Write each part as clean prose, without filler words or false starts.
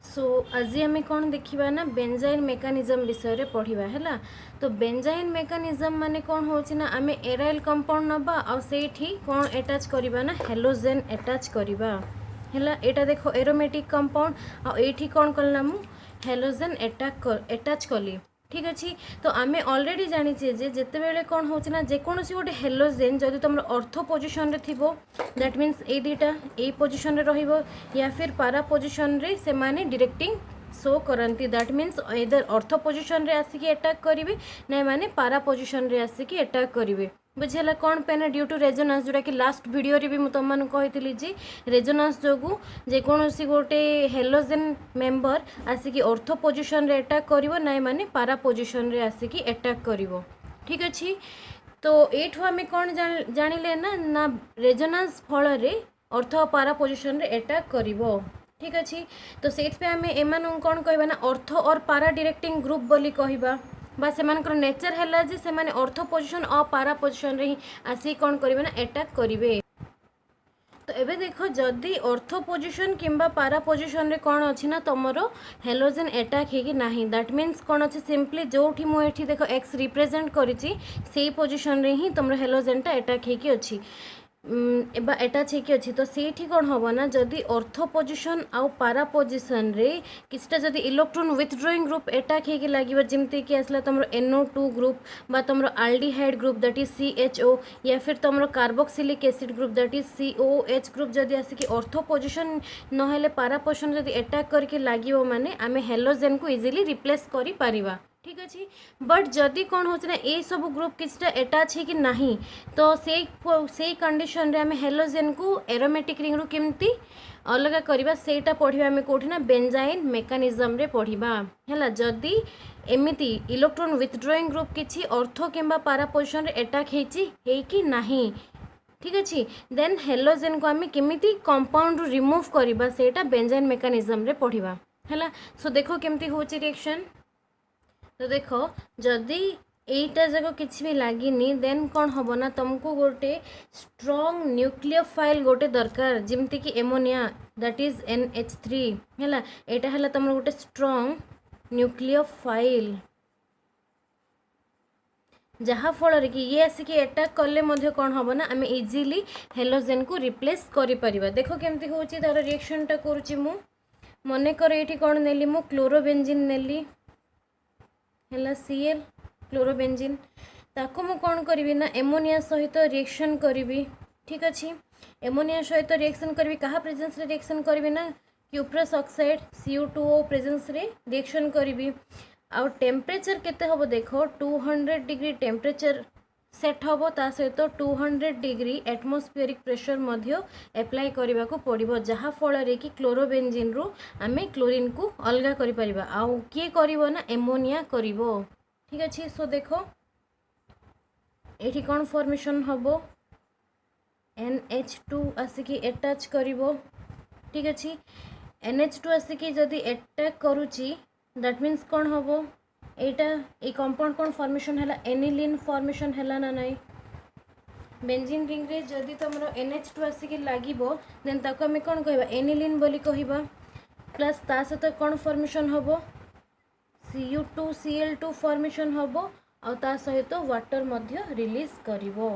सो आज आम कौन देखा ना बेंजाइन मेकानिजम विषय रे पढ़ा है। तो बेंजाइन मेकानिजम माने कौन होची ना आम एराइल कंपाउंड नबा आ सेठी कौन अटैच करबा ना हेलोजेन अटैच करबा है। एटा देखो एरोमेटिक कंपाउंड आ एठी कौन कलना मु हेलोजेन अटैच कली। ठीक अच्छे। तो आम अलरेडी जाचे जिते बेले कौन हो जेकोसी गोटे हेलोजेन जदि तुम अर्थ पोजिशन रे थी दैट मीन्स ए दुटा ए पोजिशन रे रहिबो या फिर पारा पोजिशन रे से माने डायरेक्टिंग शो करती दैट मीन्स इधर अर्थ पोजिशन रे आसिकी अटैक करेंगे ना माने पारा पोजिशन रे आसिकी अटैक करेंगे। बुझेगा कौन पे ड्यू टू रेजोनेंस जोटा कि लास्ट वीडियो रे भी मुझे तुम कही रेजोनेंस जो जेकोसी गोटे हेलोजेन मेंबर आसिकी अर्थ पोजिशन रे अटैक करिवो ना माने पारा पोजिशन रे आसिकी अटैक करिवो। ठीक अच्छे। तो एठू आम कौन जानिले ना रेजोनेंस फल रे अर्थ पारा पोजिशन रे अटैक करिवो। ठीक अच्छे। तो से आम एम कौन कहबा ना अर्थ और पारा डायरेक्टिंग ग्रुप बोली कहबा बा से नेचर है जे से माने अर्थ पोजिशन और पारा पोजिशन रे ही आसी कौन करेंगे ना अटैक करेंगे। तो एबे देखो जदि अर्थ पोजिशन किंबा पारा पोजिशन रे कौन अच्छी ना तुमरो हेलोजेन अटैक है कि नहीं दैट मीन्स कौन अच्छे सिंपली जोठी मुझे देखो एक्स रिप्रेजेंट करी से पोजिशन रे ही तुम हेलोजेनटा अटैक है कि अच्छी एबा अटैच है कि अच्छी। तो सेठी कौन हम ना जदि अर्थ पोजिशन आउ पारा पोजिशन रे किछटा जदि इलेक्ट्रॉन विथड्रॉइंग ग्रुप अटैक है कि लगे जमती कि आसला तुम NO2 ग्रुप बा तुम aldehyde group that is CHO या फिर तुम carboxylic acid group that is COH group जदि आसिकी अर्थ पोजिशन नहेले पारा पोजिशन जदि अटैक करके लगे माने आमे हेलोजेन को इजिली रिप्लेस करि परिबा। ठीक अच्छे। बट जदि कौन हो ये सब ग्रुप किछटा अटैच है कि नहीं तो से कंडीशन रे आमे हेलोजेन को एरोमेटिक रिंग रू केमती अलग करवा सेटा पढ़िबा आमे कोठी ना बेंजाइन मेकानिजम रे पढ़िबा हैला। जदि एमिति इलेक्ट्रॉन विथड्रॉइंग ग्रुप किछि अर्थ किंबा पारा पोजिशन रे अटैक है कि नहीं। ठीक अच्छे। देन हेलोजेन को आमे केमिति कंपाउंड रू रिमूव करबा सेटा बेंजाइन मेकानिजम रे पढ़िबा हैला। सो देखो केमती होची रिएक्शन। तो देखो जदि एटा जगह किसी भी लगिनी देन कौन हम ना तुमको गोटे स्ट्रॉन्ग न्यूक्लियोफाइल गोटे दरकार जमती कि एमोनिया दैट इज NH3 है। एटा है तुम गोटे स्ट्रॉन्ग न्यूक्लियोफाइल जहाँ फल कि ये आसिकी अटैक कले कौन हम ना आम इजिली हेलोजेन को रिप्लेस करिपरिबा। देखो केमती होची तार रिएक्शनटा करुची मु मने कर एठी कौन नेली मु क्लोरोबेंजीन नेली है Cl क्लोरोबेंजीन ताको मु कौन करी ना एमोनिया सहित रिएक्शन करी। ठीक अच्छे। एमोनिया सहित रिएक्शन करी कहा प्रेजेंस रे रिएक्शन करी ना क्यूप्रस ऑक्साइड CU2O प्रेजेंस रे रिएक्शन करी। आउ टेम्परेचर केते हबो देखो 200 डिग्री टेम्परेचर सेट हबो ता सहित 200 डिग्री एटमॉस्फेरिक प्रेशर मध्य एप्लाई करबा को पड़िबो जहाँ फल रे कि क्लोरोबेंजीन रू आमे क्लोरीन को अलग करि परिबा आउ किए करिवो ना एमोनिया करिवो। ठीक अच्छे। सो देखो एठी कौन फॉर्मेशन हबो NH2 आसिकी अटैच करिवो। ठीक अच्छे। NH2 आसिकी जदि अटैक करूची दैट मीन्स कौन हबो एटा ए कंपाउंड कौन फॉर्मेशन है एनिलीन फॉर्मेशन है ना नहीं बेंजीन रिंग रे जदि तुम NH2 आसिकी लागिबो देन ताको आमे कौन कहबा एनिलीन बोली कहबा प्लस ता सहित कौन फॉर्मेशन हबो CU2Cl2 फॉर्मेशन हबो और ता सहित वाटर मध्य रिलीज करिवो।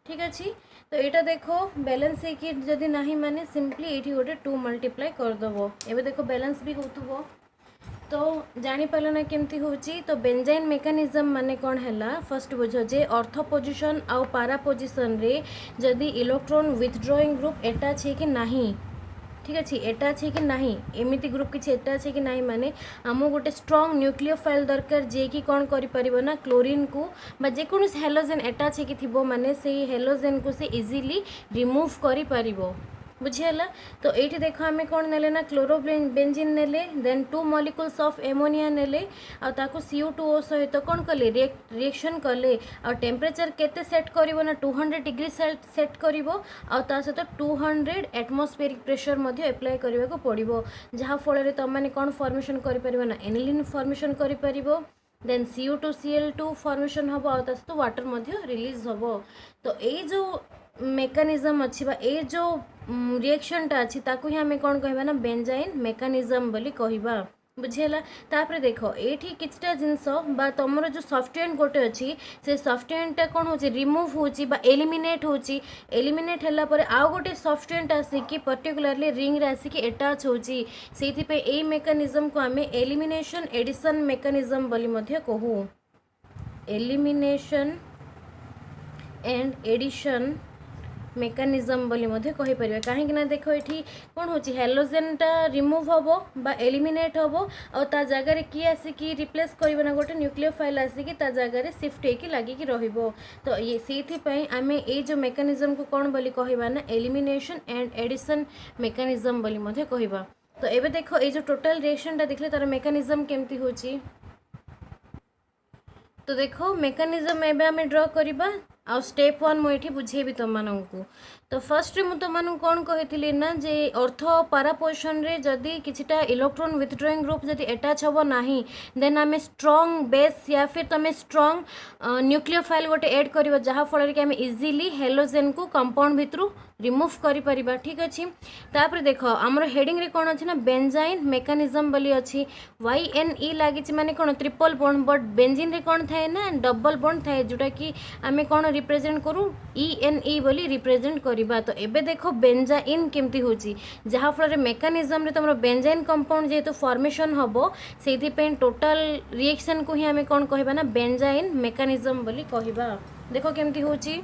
ठीक अच्छे। तो यहाँ देखो बैलेंस है कि जदि नहीं माने सिंपली ये गोटे 2 मल्टीप्लाई करदेव एवं देखो बैलेंस भी होतुबो। तो जानीपाल ना केमती होची। तो बेंजाइन मेकानिजम माने कौन है फर्स्ट बुझ जे अर्थ पोजिशन आउ पारा पोजिशन रे जदि इलेक्ट्रॉन विथड्रॉइंग ग्रुप अटैच है कि नहीं। ठीक अच्छे। अटैच है कि नहीं एमिति ग्रुप किसी अटैच है कि नहीं माने आम गोटे स्ट्रॉन्ग न्यूक्लियोफाइल दरकार जे कि कौन करिपरिबो ना क्लोरीन को बा जेकोनोसी हेलोजेन अटैच है कि थिबो माने से हेलोजेन को से इजीली रिमूव करिपरिबो। बुझीगला। तो ये देखो आम कौन नेले ना क्लोरोबेंजीन नेले देन 2 मॉलिक्यूल्स ऑफ एमोनिया नेले आउ CU2O सहित कौन कले रिएक्शन कले आ टेम्परेचर केते सेट करिवो ना 200 डिग्री सेट करिवो आ ता सहित 200 एटमॉस्फेरिक प्रेशर मध्य अप्लाई करबा को पड़िवो जहाँ फल रे तमाने कौन फॉर्मेशन करि परिबो ना एनिलीन फॉर्मेशन करि परिबो देन CU2Cl2 फॉर्मेशन हम आ ता सहित वाटर मध्य रिलीज हम। तो ये जो मेकानिजम अच्छी बा ए जो रिएक्शनटा अच्छी ताकू ही आम कौन कहबा ना बेंजाइन मेकानिजम बोली कहबा बुझेला। तापर देख ये किछटा जिनस बा तुमर जो सॉफ्टवेयर गोटे अच्छी से सॉफ्टवेयर कौन हो रिमूव होची बा एलिमिनेट होची एलिमिनेट हला पर आउ गोटे सॉफ्टवेयर आसिकी पर्टिकुलरली रिंग रे आसिकी अटैच होची सेति पे ए मेकानिजम को आमे एलिमिनेशन एडिशन मेकानिजम बोली मध्य कहू। एलिमिनेशन एंड एडिशन मेकानिजम बोली मध्य कहि परिबे काहे ना देख ये कौन हो हेलोजेनटा रिमूव होबो बा एलिमिनेट होबो और ता जगह रे की आसिकी रिप्लेस करबे ना गोटे न्यूक्लियोफाइल आसिकी ता जगह रे शिफ्ट हेकी लागिकी रहिबो। तो ये सेथि पई आमे ए जो मेकानिजम को कौन बोली कहबा ना एलिमिनेशन एंड एडिशन मेकानिजम बोली मध्य कहबा। तो एबे देखो ये जो टोटल रिएक्शनटा देखले तार मेकानिजम केमती होची। तो देखो मेकानिजम एबे आमे ड्रा करबा आ स्टेप 1 मुझे बुझेबी तुम मानू। तो फर्स्ट रे तुम मानू कौन कही ना जे अर्थ पारा पोजिशन रे जदि किछिटा इलेक्ट्रॉन विथड्रॉइंग ग्रुप जदि अटैच होबो नाही देन आमे स्ट्रांग बेस या फिर तमे स्ट्रांग न्यूक्लियोफाइल गोटे ऐड करबो जहा फल कि आमे इजीली हेलोजेन को कंपाउंड भितरु रिमूव करि परिबा। ठीक अछि। तापर देखो हमर हेडिंग रे कोन अछि ना बेंजाइन मेकानिजम बोली अछि YNE लागिछि माने कोन ट्रिपल बॉन्ड बट बेंजीन रे कोन थाए ना डबल बॉन्ड थाए जोटा कि आमे कोन रिप्रेजेंट करू ENE बोली रिप्रेजेंट करिबा। तो एबे देखो बेंजाइन केमती होची जहा फल मेकानिजम रे तमरो बेंजाइन कंपाउंड जेहेतु फॉर्मेशन हबो सेथि पे टोटल रिएक्शन को ही आमे कोन कहबा ना बेंजाइन मेकानिजम बोली कहबा। देखो केमती होची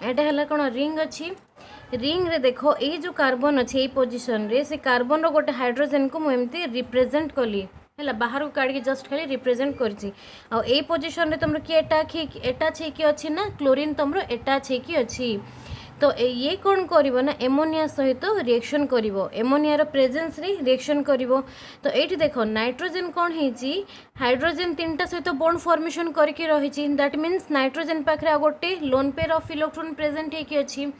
एटा हला कोन रिंग अछि रिंग रे देखो ये जो कार्बन अच्छे पोजिशन रे से कार्बन रो गोटे हाइड्रोजन को मु एमती रिप्रेजेंट कली है बाहर को काढ़ी जस्ट खाली रिप्रेजेंट करछि आ ए पोजिशन रे तुमरो की अटैच है कि अछि ना क्लोरीन तुमरो अटैच है कि अछि। तो ये कौन करिवो ना एमोनिया सहित रिएक्शन करिवो एमोनिया रो प्रेजेंस रे रिएक्शन करिवो। तो एठी देखो नाइट्रोजन कौन हेची हाइड्रोजन तीनटा सहित बॉन्ड फॉर्मेशन करके रहिची दैट मीन्स नाइट्रोजन पाखरे आ गोटे loan pair of electron present है कि अछि।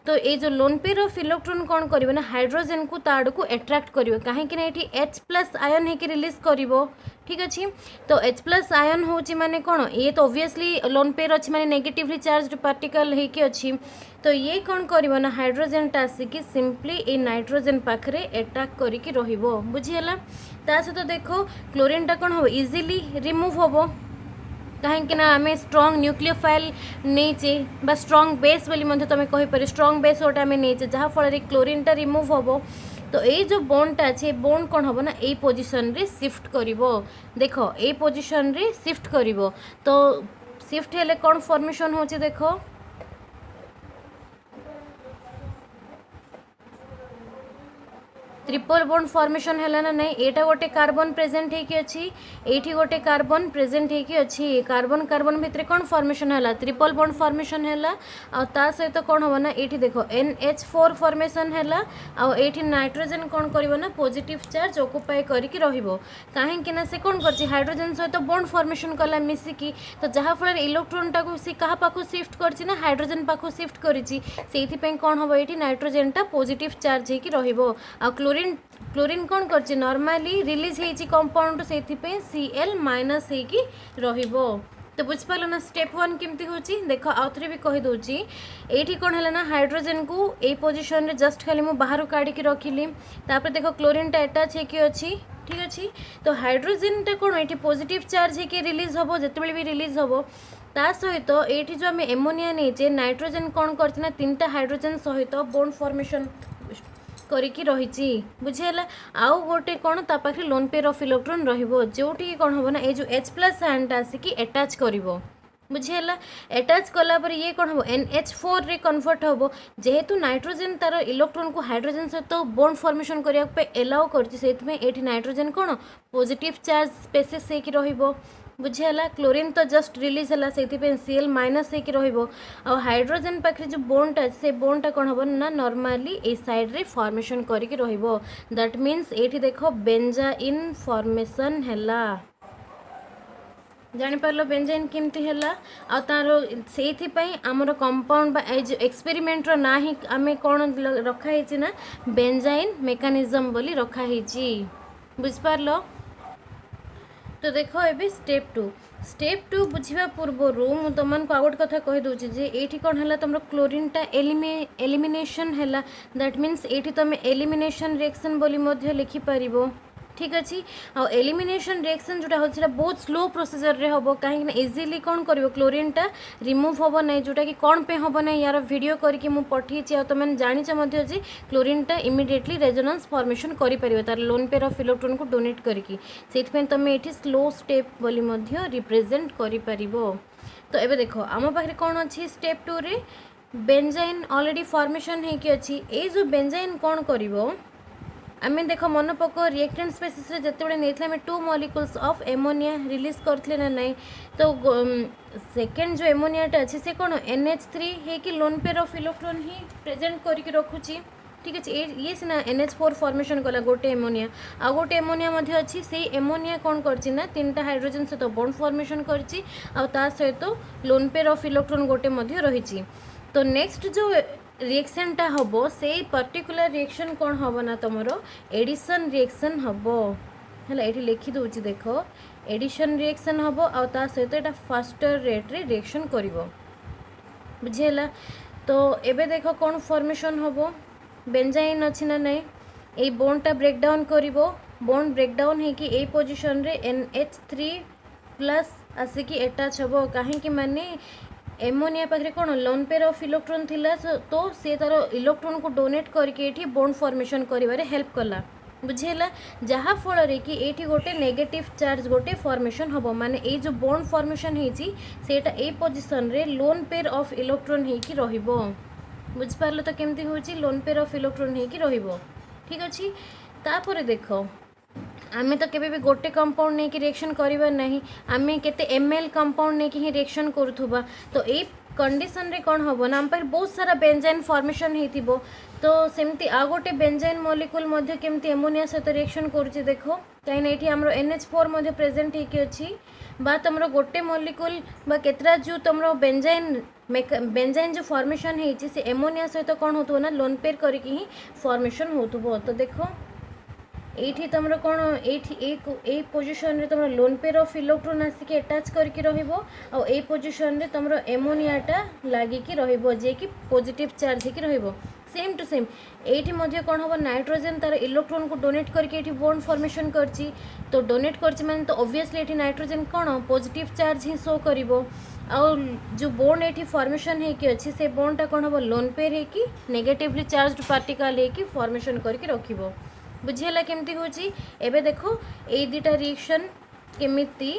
तो ये जो लोन पेयर ऑफ इलेक्ट्रॉन कौन करिवो ना हाइड्रोजन को ताड़ को अट्रैक्ट करिवो काहे कि ना एठी H+ आयन है कि रिलीज करिवो। ठीक अच्छे। तो H+ आयन होची माने कौन ये तो ऑब्वियसली लोन पेयर अच्छी माने नेगेटिवली चार्ज्ड पार्टिकल है कि अच्छी। तो ये कौन करिवो ना हाइड्रोजन टा आसिकी सिंपली ए नाइट्रोजन पाखरे अटैक करिकी रहिबो बुझियला। ता सहित देखो क्लोरीन टा कौन हो इजीली रिमूव होबो कहीं ना आम स्ट्रंग न्यूक्लियोफाइल नहींचे बा स्ट्रंग बेस बोली मध्य तुम कहीपर स्ट्रंग बेस गोटे आम नहींचे जहाँफल क्लोरीन टा रिमूव होबो। तो ये जो बॉन्डटा अच्छे बॉन्ड कौन हम ना ये पोजिशन रे शिफ्ट करिवो देखो ये पोजिशन रे शिफ्ट करिवो। तो शिफ्ट हेले कौन फॉर्मेशन होची देखो ट्रिपल बॉन्ड फॉर्मेशन है ना नहीं एटा गोटे कार्बन प्रेजेंट है कि अच्छी एठी गोटे कार्बन प्रेजेंट है कि अच्छी कार्बन कार्बन भितर कौन फॉर्मेशन है ट्रिपल बॉन्ड फॉर्मेशन है आ सहित कौन हम ना एठी देखो NH4 फॉर्मेशन है आ एठी नाइट्रोजन कौन करिवो ना पॉजिटिव चार्ज ऑक्युपाई करके रहिबो काहे ना से कौन करछि हाइड्रोजन सहित बॉन्ड फॉर्मेशन कला मिसिकी। तो जहाँ फल इलेक्ट्रॉन टाको से कहा पाखु शिफ्ट करछि ना हाइड्रोजन पाखु शिफ्ट करिछि सेथि पे कौन हबो एठी नाइट्रोजन टा पॉजिटिव चार्ज है कि रहिबो आ क्लोरीन कौन करछि नॉर्मली रिलीज हेछि कंपाउंड सेथि पे Cl- है कि रहिबो। तो बुझिपाल ना स्टेप 1 केमती होची देखो आउ थरे भी कहि दोची एठी कौन है ना हाइड्रोजन को ए पोजिशन रे जस्ट खाली मु बाहर काढ़ी की रखिली तापर देखो क्लोरीन टा अटैच है कि अच्छी। ठीक अच्छे। तो हाइड्रोजन टा कौन ये पॉजिटिव चार्ज है कि रिलीज होबो जेतेबेले भी रिलीज होबो ता सहित एठी जो आम एमोनिया नहींचे नाइट्रोजन कौन करछि ना तीनटा हाइड्रोजन सहित बॉन्ड फॉर्मेशन करिकी रहिछि बुझियला। आउ गोटे कौन ता पाखे लोन पेयर ऑफ इलेक्ट्रॉन रहिबो जोठी कौन होबो ना ए जो H+ आयन आसिकी अटैच करिवो बुझियला। अटैच कला पर ये कौन होबो NH4 रे कन्वर्ट होबो जेहेतु नाइट्रोजन तार इलेक्ट्रॉन को हाइड्रोजन सहित बॉन्ड फॉर्मेशन करिया पे एलाउ करछि सेति में एठी नाइट्रोजन कौन पॉजिटिव चार्ज स्पेसिस हे कि रहिबो बुझियला। क्लोरीन तो जस्ट रिलीज है से Cl- है कि रहिबो आ हाइड्रोजन पाखे जो बॉन्ड अच्छे से बॉन्डटा कौन हम ना नॉर्मली ए साइड रे फॉर्मेशन करके रहिबो दैट मीन्स एठी देखो बेंजाइन फॉर्मेशन हैला जापार बेंजाइन केमती है आ तार से आमर कंपाउंड बा जो एक्सपेरिमेंटर ना ही आम कौन रखाही ना बेंजाइन मेकानिजम बोली रखाही बुझिपार। तो देख ए स्टेप टू बुझा पूर्वर मुझे तुमको आउ गोटे कथा कहीदे जे ये कौन है तुम क्लोरीनटा एलिमिनेशन है दैट मीन्स ये तुम एलिमिनेशन रिएक्शन बोली लिखिपर ठीक अच्छे आ एलिमिनेशन रिएक्शन जोटा होता बहुत स्लो प्रोसीजर रे हम कहीं इजिली कौन कर क्लोरीनटा रिमूव हम ना जोटा कि कौन पे हम ना यार वीडियो करके मुझे पठे तुम जाच जे क्लोरीनटा इमिडिएटली रेजोनेंस फॉर्मेशन कर तार लोन पेयर ऑफ इलेक्ट्रॉन को डोनेट करके तुम ये स्लो स्टेप बोली रिप्रेजेंट कर। तो ये देख आम पाखे कौन अच्छी स्टेप टू रे बेंजाइन ऑलरेडी फॉर्मेशन होगी ये जो बेंजाइन कौन कर आम देख मन पक रिएक्टेंट स्पेसीस जिते नहीं 2 मॉलिक्यूल्स ऑफ एमोनिया रिलीज करते ना नहीं तो सेकेंड जो एमोनियाटा अच्छे से कौन NH3 है loan pair of electron he present करके रखुची ठीक अच्छे ये सीना NH4 फॉर्मेशन कला गोटे एमोनिया आ गोटे एमोनिया अच्छी से एमोनिया कौन करछि ना 3टा हाइड्रोजन सहित बॉन्ड फॉर्मेशन करछि आ ता सहित लोन पेयर ऑफ इलेक्ट्रॉन गोटे रही। तो नेक्स्ट जो रिएक्शनटा हम से पर्टिकुलर रिएक्शन कौन हम ना तुम एडिशन रिएक्शन हम है ये लिखी दूसरी देख एडिशन रिएक्शन हम आ सहित यहाँ फास्टर रेट रे रिएक्शन कर बुझीगला। तो एबे देख कौन फॉर्मेशन हम बेंजाइन अच्छी ना नहीं ये बोन्डटा ब्रेकडाउन कर बोन्ड ब्रेकडाउन हो पोजिशन रे NH3 प्लस आसिकी अटैच हम कहीं माने एमोनिया पाखे कौन लोन पेयर ऑफ इलेक्ट्रॉन थिला तो सी तार इलेक्ट्रॉन को डोनेट करके बोन्ड फॉर्मेशन करिवारे हेल्प कला बुझेला जहाँ फल कि ये गोटे नेगेटिव चार्ज गोटे फॉर्मेशन हम माने ये जो बोन्ड फॉर्मेशन होती सेटा ए पोजिशन रे लोन पेयर ऑफ इलेक्ट्रॉन होकी रहिबो बुझिपारल तो केमती होची लोन पेयर ऑफ इलेक्ट्रॉन होकी रहिबो ठीक अच्छे। तापर देख आमे तो केबे भी गोटे कंपाउंड नहीं कि रिएक्शन करबा नहीं आमे केते ml कंपाउंड नहीं कि ही रिएक्शन करूथुबा तो ए कंडीशन रे कौन हम ना आम पाखे बहुत सारा बेंजाइन फॉर्मेशन होइथिबो तो सेमती आ गोटे बेंजाइन मॉलिक्यूल मध्य केमती एमोनिया सहित रिएक्शन करूची देखो कहीं ना ये हमरो NH4 मध्य प्रेजेंट होकी अछि बा तुमरो गोटे मॉलिक्यूल बा केतरा जो तुमरो बेंजाइन जो फॉर्मेशन होइछि से एमोनिया सहित कौन होतबो ना लोन पेयर करके ही फॉर्मेशन होतबो। तो देखो ये तुम कौन ये पोजिशन रे तुम लोन पेयर ऑफ इलेक्ट्रॉन आसिक अटैच करके रहिबो आ ए पोजिशन रे तुम एमोनियाटा लागिकी रहिबो जे कि पॉजिटिव चार्ज होकी रहिबो सेम टू सेम ये कौन हम नाइट्रोजन तार इलेक्ट्रॉन को डोनेट करके ये बोन्ड फॉर्मेशन करची तो डोनेट करची माने तो ऑब्वियसली ये नाइट्रोजन कौन पॉजिटिव चार्ज ही शो करिबो आ जो बोन्ड ये फॉर्मेशन होकी अच्छी से बोन्डटा कौन हम लोन पेयर होकी नेगेटिवली चार्ज्ड पार्टिकल होकी फॉर्मेशन करके रखिबो बुझीगला केमती होची। एबे देखो ए दुटा रिएक्शन केमिति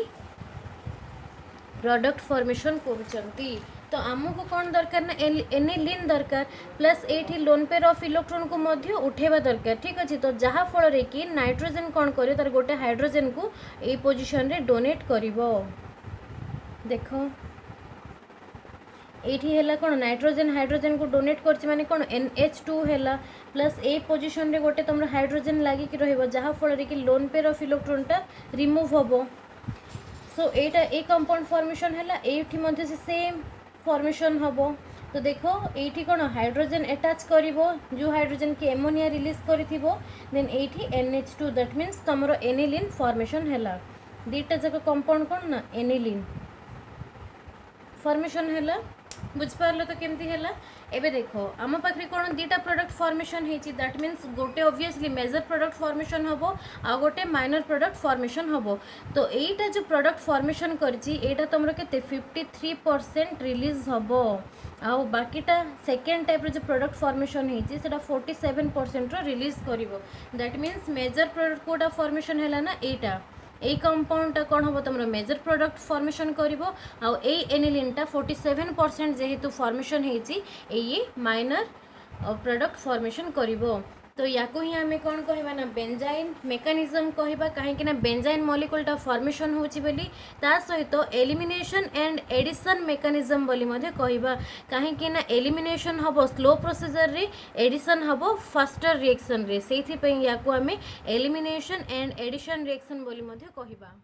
प्रोडक्ट फॉर्मेशन करूचंती तो आमको कौन दरकार ना एनिलीन दरकार प्लस ये लोन पेयर ऑफ इलेक्ट्रॉन को मध्य उठेबा दरकार ठीक अच्छे। तो जहाँ फल कि नाइट्रोजन कौन करे तार गोटे हाइड्रोजन को ए पोजिशन रे डोनेट करिवो देखो ये कौन नाइट्रोजन हाइड्रोजन को डोनेट करछि माने कौन NH2 है प्लस ए पोजिशन रे गोटे तुम हाइड्रोजन लागिक रहिबो जहाँ फल कि लोन पेयर ऑफ इलेक्ट्रॉनटा रिमूव हम सो एटा ए कंपाउंड फॉर्मेशन है ये से सेम फॉर्मेशन हम। तो देखो ये कौन हाइड्रोजन अटैच करिवो जो हाइड्रोजन की एमोनिया रिलीज करिथिबो देन ये NH2 दैट मीन्स तुमरो एनिलीन फॉर्मेशन है दीटा जाक कंपाउंड कौन ना एनिलीन फॉर्मेशन है बुझिपारल तो केमती है। एबे देखो आम पाखे कौन दुटा प्रोडक्ट फॉर्मेशन होती दैट मीन्स गोटे ऑब्वियसली मेजर प्रोडक्ट फॉर्मेशन हम आ गोटे माइनर प्रोडक्ट फॉर्मेशन हम तो यहीटा जो प्रोडक्ट फॉर्मेशन करटा तुम के 53% रिलीज हम आ बाकीटा सेकेंड टाइप जो प्रोडक्ट फॉर्मेशन होती 47% रिलीज कर दैट मीन्स मेजर प्रोडक्ट कोटा फॉर्मेशन है ना यहाँ ए कंपाउंडटा कौन हम तुम मेजर प्रोडक्ट फॉर्मेशन करिवो आ एनिलीनटा 47% जेहेतु फॉर्मेशन होती ये माइनर प्रोडक्ट फॉर्मेशन करिवो। तो या ही आम कौन कहवा ना बेंजाइन मेकानिजम कहवा कहीं बेंजाइन मॉलिक्यूलटा फॉर्मेशन होची बोली ता सहित एलिमिनेशन एंड एडिशन मेकानिजम बोली कहवा कहीं एलिमिनेशन हम स्लो प्रोसीजर रे एडिशन हम फास्टर रिएक्शन रे से आम एलिमिनेशन एंड एडिशन रिएक्शन बोली कहवा।